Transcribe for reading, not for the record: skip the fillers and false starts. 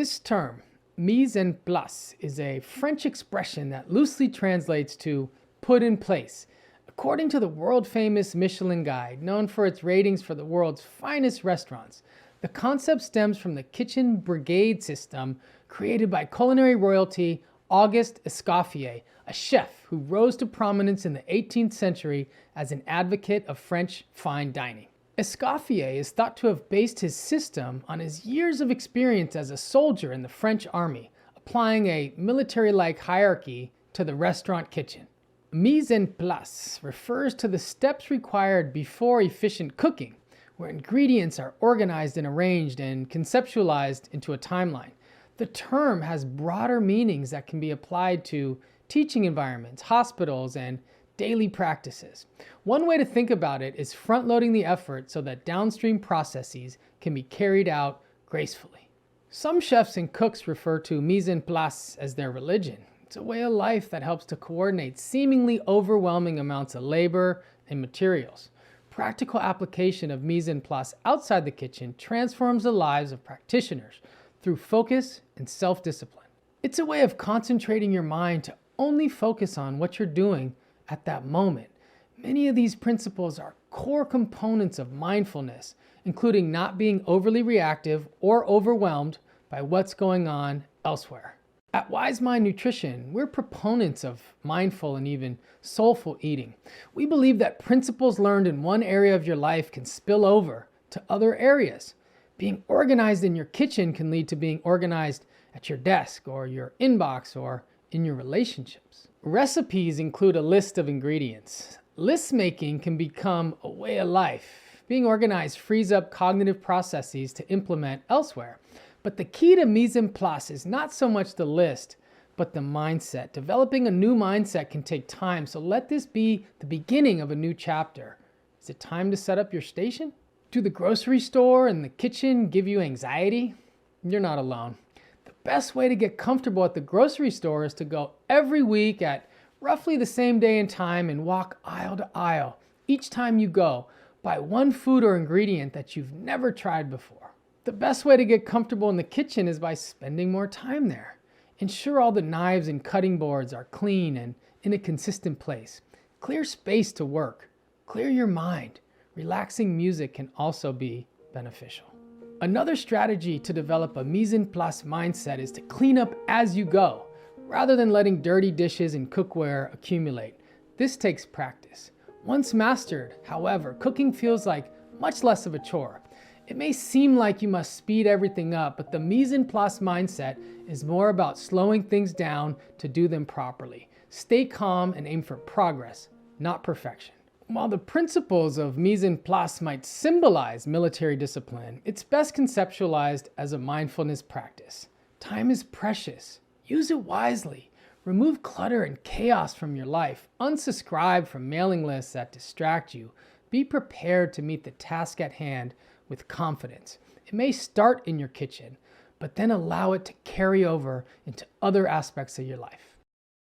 This term, mise-en-place, is a French expression that loosely translates to put in place. According to the world-famous Michelin Guide, known for its ratings for the world's finest restaurants, the concept stems from the kitchen brigade system created by culinary royalty Auguste Escoffier, a chef who rose to prominence in the 18th century as an advocate of French fine dining. Escoffier is thought to have based his system on his years of experience as a soldier in the French army, applying a military-like hierarchy to the restaurant kitchen. Mise-en-place refers to the steps required before efficient cooking, where ingredients are organized and arranged and conceptualized into a timeline. The term has broader meanings that can be applied to teaching environments, hospitals, and daily practices. One way to think about it is front-loading the effort so that downstream processes can be carried out gracefully. Some chefs and cooks refer to mise-en-place as their religion. It's a way of life that helps to coordinate seemingly overwhelming amounts of labor and materials. Practical application of mise-en-place outside the kitchen transforms the lives of practitioners through focus and self-discipline. It's a way of concentrating your mind to only focus on what you're doing at that moment. Many of these principles are core components of mindfulness, including not being overly reactive or overwhelmed by what's going on elsewhere. At Wise Mind Nutrition, we're proponents of mindful and even soulful eating. We believe that principles learned in one area of your life can spill over to other areas. Being organized in your kitchen can lead to being organized at your desk or your inbox or in your relationships. Recipes include a list of ingredients. List making can become a way of life. Being organized frees up cognitive processes to implement elsewhere. But the key to mise-en-place is not so much the list, but the mindset. Developing a new mindset can take time, so let this be the beginning of a new chapter. Is it time to set up your station? Do the grocery store and the kitchen give you anxiety? You're not alone. The best way to get comfortable at the grocery store is to go every week at roughly the same day and time and walk aisle to aisle. Each time you go, buy one food or ingredient that you've never tried before. The best way to get comfortable in the kitchen is by spending more time there. Ensure all the knives and cutting boards are clean and in a consistent place. Clear space to work. Clear your mind. Relaxing music can also be beneficial. Another strategy to develop a mise-en-place mindset is to clean up as you go, rather than letting dirty dishes and cookware accumulate. This takes practice. Once mastered, however, cooking feels like much less of a chore. It may seem like you must speed everything up, but the mise-en-place mindset is more about slowing things down to do them properly. Stay calm and aim for progress, not perfection. While the principles of mise-en-place might symbolize military discipline, it's best conceptualized as a mindfulness practice. Time is precious. Use it wisely. Remove clutter and chaos from your life. Unsubscribe from mailing lists that distract you. Be prepared to meet the task at hand with confidence. It may start in your kitchen, but then allow it to carry over into other aspects of your life.